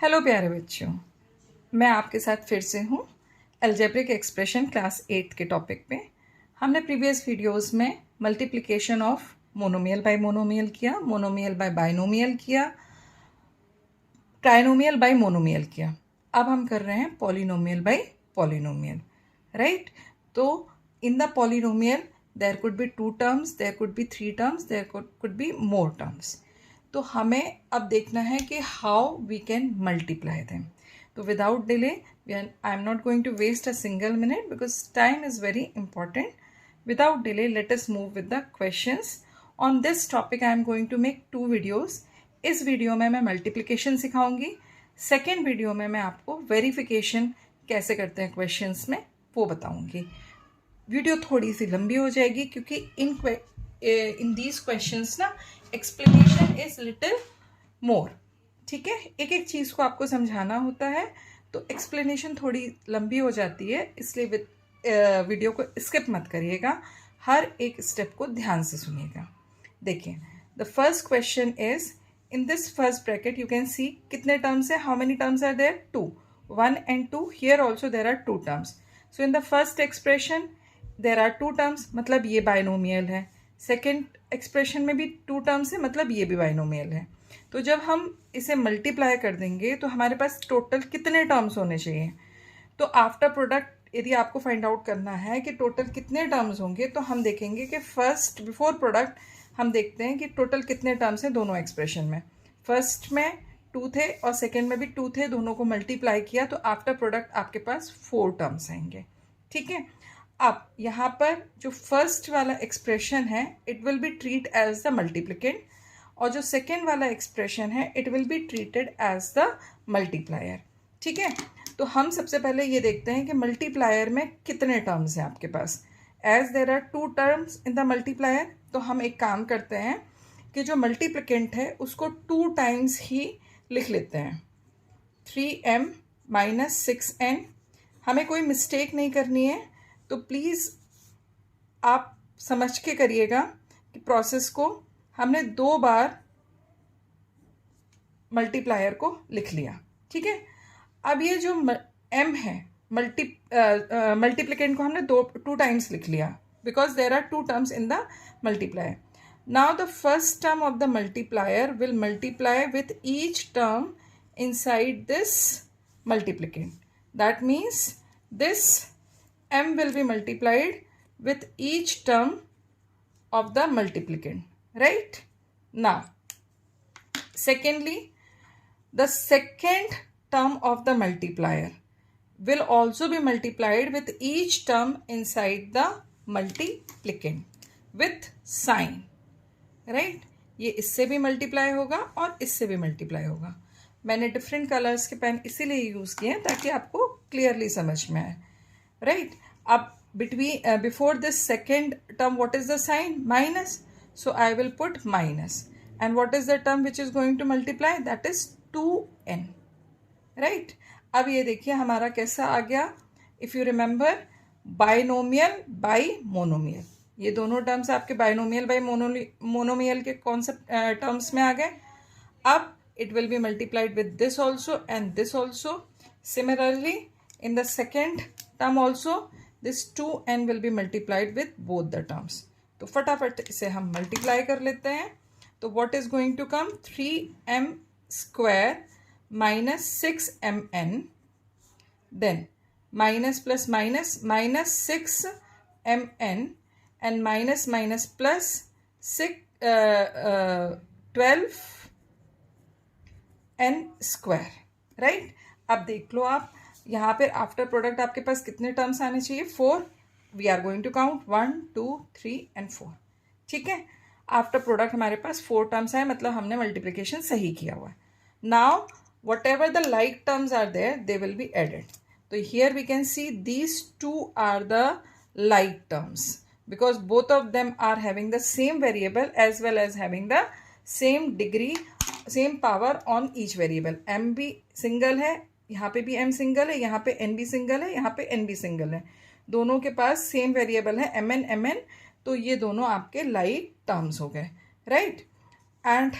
Hello प्यारे बच्चों, मैं आपके साथ फिर से हूँ अलजेब्रिक एक्सप्रेशन क्लास 8 के टॉपिक पे। हमने प्रीवियस वीडियोस में multiplication of monomial bye monomial किया, मोनोमियल बाय बाइनोमियल किया, ट्राइनोमियल बाय मोनोमियल किया। अब हम कर रहे हैं पॉलिनोमियल बाय पॉलिनोमियल, राइट। तो in the polynomial there could be 2 terms, there could be 3 terms, there could be more terms. तो हमें अब देखना है कि how we can multiply them. तो without delay I am not going to waste a single minute because time is very important. Without delay let us move with the questions. On this topic I am going to make 2 videos. इस video में मैं multiplication सिखाऊंगी, second video में मैं आपको verification कैसे करते हैं questions में वो बताऊंगी। वीडियो थोड़ी सी लंबी हो जाएगी क्योंकि इन दीज क्वेश्चंस ना एक्सप्लेनेशन इज लिटिल मोर, ठीक है। एक एक चीज़ को आपको समझाना होता है तो एक्सप्लेनेशन थोड़ी लंबी हो जाती है, इसलिए वीडियो को स्किप मत करिएगा, हर एक स्टेप को ध्यान से सुनिएगा। देखिए, the first question is in this first bracket you can see कितने टर्म्स है, how many terms are there, 2, 1 and 2। Here also there are 2 terms. So in the first expression there are 2 terms, मतलब ये binomial है। Second expression में भी 2 terms है, मतलब ये भी बाइनोमियल है। तो जब हम इसे मल्टीप्लाई कर देंगे तो हमारे पास टोटल कितने टर्म्स होने चाहिए। तो आफ्टर प्रोडक्ट यदि आपको फाइंड आउट करना है कि टोटल कितने टर्म्स होंगे तो हम देखेंगे कि फर्स्ट बिफोर प्रोडक्ट हम देखते हैं कि टोटल कितने टर्म्स हैं दोनों एक्सप्रेशन में। फर्स्ट में 2 थे और सेकेंड में भी 2 थे, दोनों को मल्टीप्लाई किया तो आफ्टर प्रोडक्ट आपके पास 4 टर्म्स आएंगे, ठीक है। अब यहाँ पर जो फर्स्ट वाला एक्सप्रेशन है it will be treat as the multiplicand और जो सेकेंड वाला एक्सप्रेशन है it will be treated as the multiplier, ठीक है। तो हम सबसे पहले ये देखते हैं कि मल्टीप्लायर में कितने टर्म्स हैं आपके पास। As there are 2 terms in the multiplier तो हम एक काम करते हैं कि जो मल्टीप्लिकेंट है उसको 2 टाइम्स ही लिख लेते हैं, 3m माइनस 6n। हमें कोई मिस्टेक नहीं करनी है तो प्लीज़ आप समझ के करिएगा कि प्रोसेस को हमने 2 बार मल्टीप्लायर को लिख लिया, ठीक है। अब ये जो m है मल्टीप्लिकेंट को हमने 2 टाइम्स लिख लिया because there are 2 terms in the multiplier. Now the first term of the multiplier will multiply with each term inside this multiplicand. That means this m will be multiplied with each term of the multiplicand, right? Now, secondly, the second term of the multiplier will also be multiplied with each term inside the multiplicand with sign, right ये इससे भी multiply होगा और इससे भी multiply होगा। मैंने different colours के पेन इसीलिए यूज़ किए हैं ताकि आपको क्लियरली समझ में आए, राइट। अब before this second term what is the sign, minus, so I will put minus and what is the term which is going to multiply, that is 2n, right. अब ये देखिए हमारा कैसा आ गया, if you remember binomial by monomial, ये दोनों terms आपके बाइनोमियल बाई मोनोमियल के कॉन्सेप्ट टर्म्स में आ गए। अब it will be multiplied with this also and this also. Similarly in the second term also this 2n will be multiplied with both the terms. तो फटाफट इसे हम मल्टीप्लाई कर लेते हैं। तो what is going to come, 3m square minus 6mn, then minus plus minus minus 6mn and minus minus plus 12 n square, right. अब देख लो आप यहाँ पर आफ्टर प्रोडक्ट आपके पास कितने टर्म्स आने चाहिए, 4। We are going to count 1 2 3 and 4, ठीक है। आफ्टर प्रोडक्ट हमारे पास 4 टर्म्स आए, मतलब हमने मल्टीप्लिकेशन सही किया हुआ है। Now whatever the like terms are there they will be added. तो here we can see these 2 are the like terms because both of them are having the same variable as well as having the same degree, same power on each variable। m भी single है, यहाँ पे भी m single है, यहाँ पे n भी single है, यहाँ पे n भी सिंगल है, दोनों के पास सेम वेरिएबल है mn। तो ये दोनों आपके लाइक टर्म्स हो गए, right. And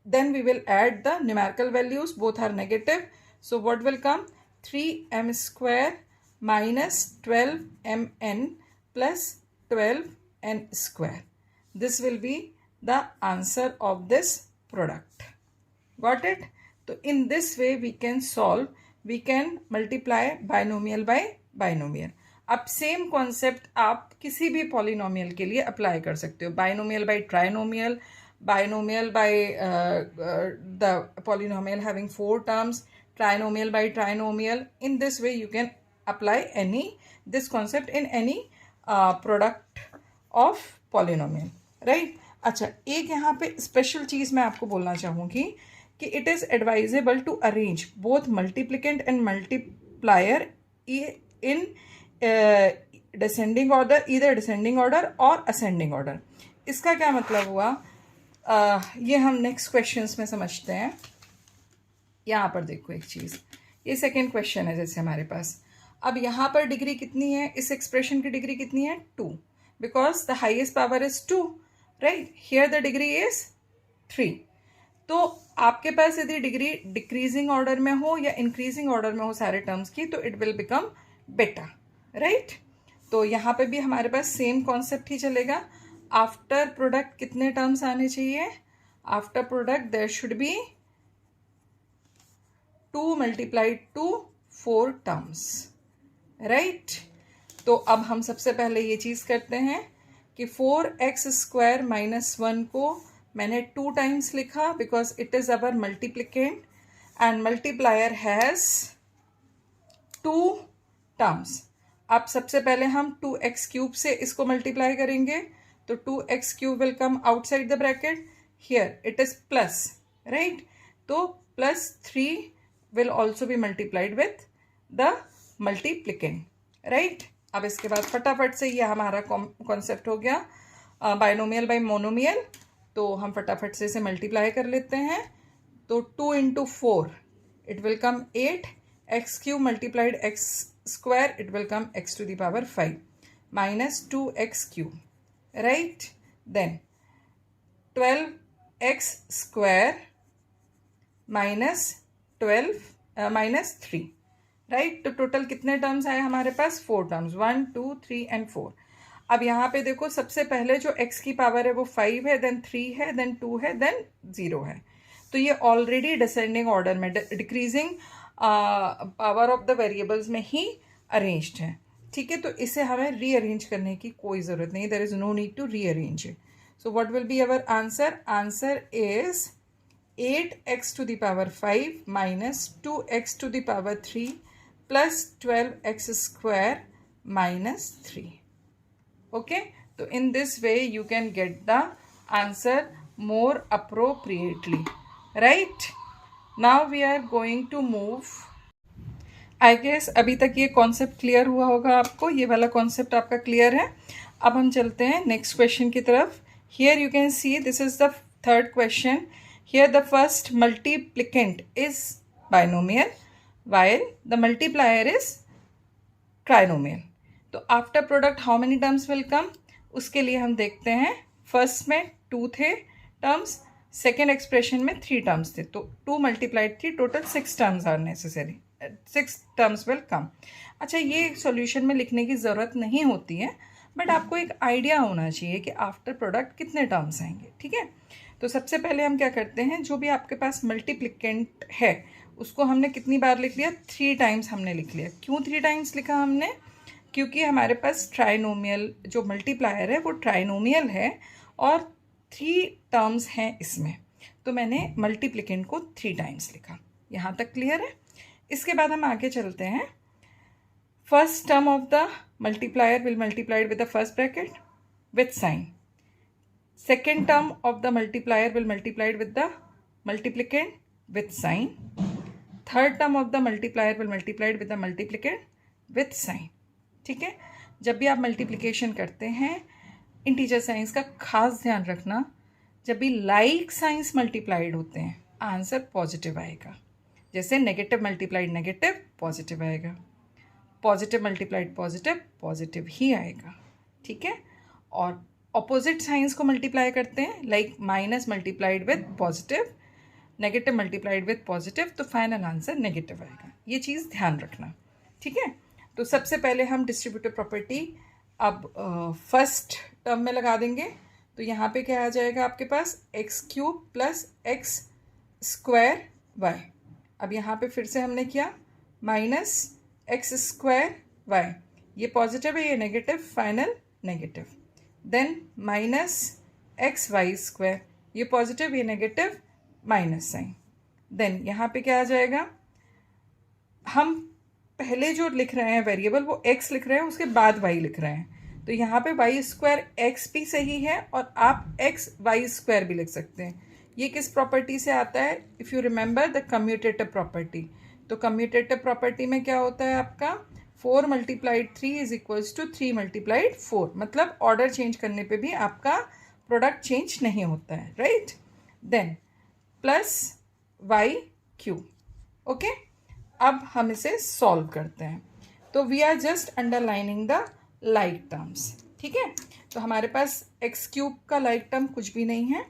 then we will add the numerical values, both are negative. So what will come? 3m square minus 12mn plus 12n square. This will be the answer of this product. Got it? So in this way we can solve, we can multiply binomial by binomial. अब same concept आप किसी भी polynomial के लिए apply कर सकते हो. Binomial by trinomial, binomial by the polynomial having 4 terms, trinomial by trinomial. In this way you can apply this concept in any product of polynomial, right? अच्छा, एक यहाँ पे स्पेशल चीज़ मैं आपको बोलना चाहूँगी कि it is advisable to arrange both multiplicand and multiplier in descending order, either descending order और असेंडिंग ऑर्डर. इसका क्या मतलब हुआ? ये हम नेक्स्ट क्वेश्चंस में समझते हैं. यहाँ पर देखो एक चीज़, ये सेकेंड क्वेश्चन है जैसे हमारे पास. अब यहाँ पर डिग्री कितनी है? इस एक्सप्रेशन की डिग्री कितनी है? 2, because the highest power is 2, right? Here the degree is 3. तो आपके पास यदि डिग्री डिक्रीजिंग ऑर्डर में हो या इंक्रीजिंग ऑर्डर में हो सारे टर्म्स की, तो इट विल बिकम बेटा, राइट? तो यहाँ पे भी हमारे पास सेम कॉन्सेप्ट ही चलेगा. आफ्टर प्रोडक्ट कितने टर्म्स आने चाहिए? After product there should be 2 multiplied to 4 terms, right? तो अब हम सबसे पहले ये चीज़ करते हैं कि 4x स्क्वायर माइनस 1 को मैंने 2 टाइम्स लिखा because it is our multiplicand and multiplier has 2 terms. अब सबसे पहले हम 2x क्यूब से इसको मल्टीप्लाई करेंगे, तो 2x cube will come outside the bracket. Here it is plus, right? तो plus 3 will also be multiplied with the multiplicand, right? अब इसके बाद फटाफट से ये हमारा कॉन्सेप्ट हो गया बाइनोमियल बाय मोनोमियल. तो हम फटाफट से इसे मल्टीप्लाई कर लेते हैं. तो 2 into 4 it will come 8. x cube multiplied x square it will come x to the power 5 minus 2x cube, right? Then 12x square minus 3, right? तो टोटल कितने टर्म्स आए हमारे पास? 4 टर्म्स, 1 2 3 एंड 4. अब यहाँ पे देखो सबसे पहले जो x की पावर है वो 5 है, देन 3 है, देन 2 है, देन 0 है. तो ये ऑलरेडी डिसेंडिंग ऑर्डर में, decreasing power of the variables में ही अरेंज्ड है, ठीक है? तो इसे हमें रीअरेंज करने की कोई ज़रूरत नहीं. There is no need to rearrange it. So what will be our answer? Answer is 8x to the power 5 minus 2x to the power 3 plus 12x square minus 3. Okay, तो in this way you can get the answer more appropriately, right? Now we are going to move. I guess अभी तक ये concept clear हुआ होगा आपको, ये वाला concept आपका क्लियर है. अब हम चलते हैं नेक्स्ट क्वेश्चन की तरफ. Here you can see this is the third question. Here the first multiplicand is binomial while the multiplier is trinomial. तो after product how many terms will कम? उसके लिए हम देखते हैं. फर्स्ट में 2 थे टर्म्स, सेकेंड एक्सप्रेशन में 3 टर्म्स थे. तो 2 multiplied 3, total 6 terms are necessary. 6 terms will come. अच्छा, ये सॉल्यूशन में लिखने की ज़रूरत नहीं होती है, बट आपको एक आइडिया होना चाहिए कि आफ्टर प्रोडक्ट कितने टर्म्स आएंगे, ठीक है? तो सबसे पहले हम क्या करते हैं, जो भी आपके पास मल्टीप्लिकेंट है उसको हमने कितनी बार लिख लिया? 3 टाइम्स हमने लिख लिया. क्यों 3 टाइम्स लिखा हमने? क्योंकि हमारे पास ट्राइनोमियल जो मल्टीप्लायर है वो ट्राइनोमियल है और 3 टर्म्स हैं इसमें, तो मैंने मल्टीप्लिकेंट को 3 टाइम्स लिखा. यहाँ तक क्लियर है? इसके बाद हम आगे चलते हैं. First term of the multiplier will multiplied with the first bracket with sign. Second term of the multiplier will multiplied with the multiplicand with sign. Third term of the multiplier will multiplied with the multiplicand with sign. ठीक है? जब भी आप multiplication करते हैं integer science का खास ध्यान रखना, जब भी लाइक साइंस मल्टीप्लाइड होते हैं आंसर पॉजिटिव आएगा. जैसे नेगेटिव मल्टीप्लाइड नेगेटिव, पॉजिटिव आएगा. पॉजिटिव मल्टीप्लाइड पॉजिटिव, पॉजिटिव ही आएगा. ठीक है? और ऑपोजिट साइंस को मल्टीप्लाई करते हैं, like minus multiplied with positive, negative multiplied with positive, तो फाइनल आंसर नेगेटिव आएगा। ये चीज़ ध्यान रखना, ठीक है। तो सबसे पहले हम डिस्ट्रीब्यूटिव प्रॉपर्टी अब फर्स्ट टर्म में लगा देंगे। तो यहाँ पे क्या आ जाएगा आपके पास, x cube plus X square Y. अब यहाँ पे फिर से हमने किया माइनस एक्स स्क्वायर वाई, ये पॉजिटिव है ये negative, final negative. Then minus x Y square, ये पॉजिटिव ये नेगेटिव, माइनस साइन। देन यहाँ पे क्या आ जाएगा, हम पहले जो लिख रहे हैं वेरिएबल वो x लिख रहे हैं, उसके बाद y लिख रहे हैं। तो यहाँ पे वाई स्क्वायर एक्स भी सही है और आप एक्स वाई स्क्वायर भी लिख सकते हैं। ये किस प्रॉपर्टी से आता है, if you remember the commutative property. तो कम्यूटेटिव प्रॉपर्टी में क्या होता है आपका, 4 × 3 इज इक्वल्स टू 3 × 4, मतलब ऑर्डर चेंज करने पे भी आपका प्रोडक्ट चेंज नहीं होता है, right. Then plus Y cube, okay. अब हम इसे सॉल्व करते हैं। तो we are just underlining the like terms, ठीक है। तो हमारे पास एक्स क्यूब का लाइक टर्म कुछ भी नहीं है,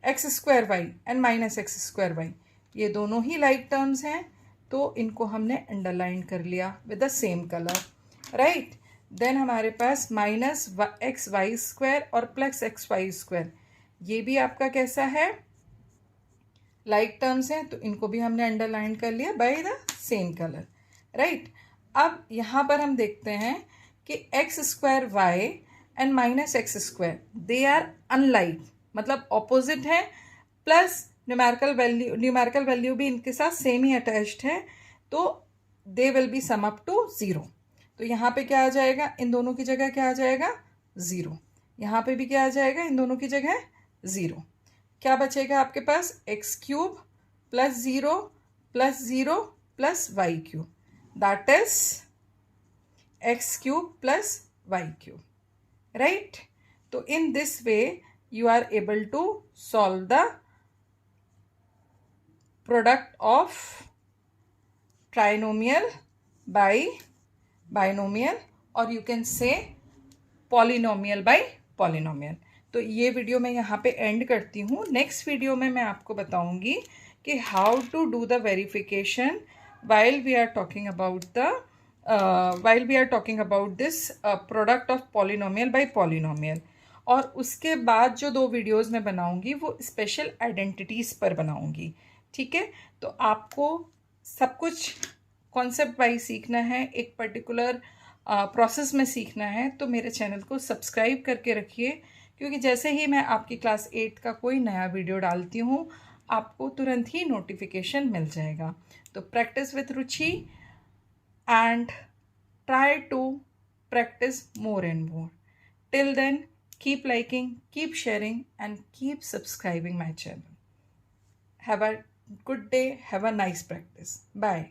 x square y and minus x square Y, ये दोनों ही लाइक टर्म्स हैं, तो इनको हमने अंडरलाइन कर लिया with the same colour, right. Then हमारे पास माइनस एक्स वाई स्क्वायर और प्लस एक्स वाई स्क्वायर, ये भी आपका कैसा है, लाइक टर्म्स हैं, तो इनको भी हमने अंडरलाइन कर लिया by the same colour, right. अब यहाँ पर हम देखते हैं कि x square y and minus x square they are unlike, मतलब ऑपोजिट है, प्लस न्यूमेरिकल वैल्यू भी इनके साथ सेम ही अटैच्ड है, तो they will be sum up to 0। तो यहाँ पे क्या आ जाएगा, इन दोनों की जगह क्या आ जाएगा, 0। यहाँ पे भी क्या आ जाएगा, इन दोनों की जगह 0। क्या बचेगा आपके पास, x cube plus 0 plus Y cube, that is X cube plus Y cube, right. तो in this way you are able to solve the product of trinomial by binomial, or you can say polynomial by polynomial। तो ये video मैं यहाँ पे and करती हूँ। Next video में मैं आपको बताऊँगी कि how to do the verification while we are talking about this product of polynomial by polynomial। और उसके बाद जो 2 वीडियोस मैं बनाऊंगी वो स्पेशल आइडेंटिटीज़ पर बनाऊंगी, ठीक है। तो आपको सब कुछ कॉन्सेप्ट वाइज सीखना है, एक पर्टिकुलर प्रोसेस में सीखना है, तो मेरे चैनल को सब्सक्राइब करके रखिए, क्योंकि जैसे ही मैं आपकी क्लास 8 का कोई नया वीडियो डालती हूँ आपको तुरंत ही नोटिफिकेशन मिल जाएगा। तो practice with Ruchi and try to practice more and more. Till then, keep liking, keep sharing, and keep subscribing my channel. Have a good day. Have a nice practice. Bye.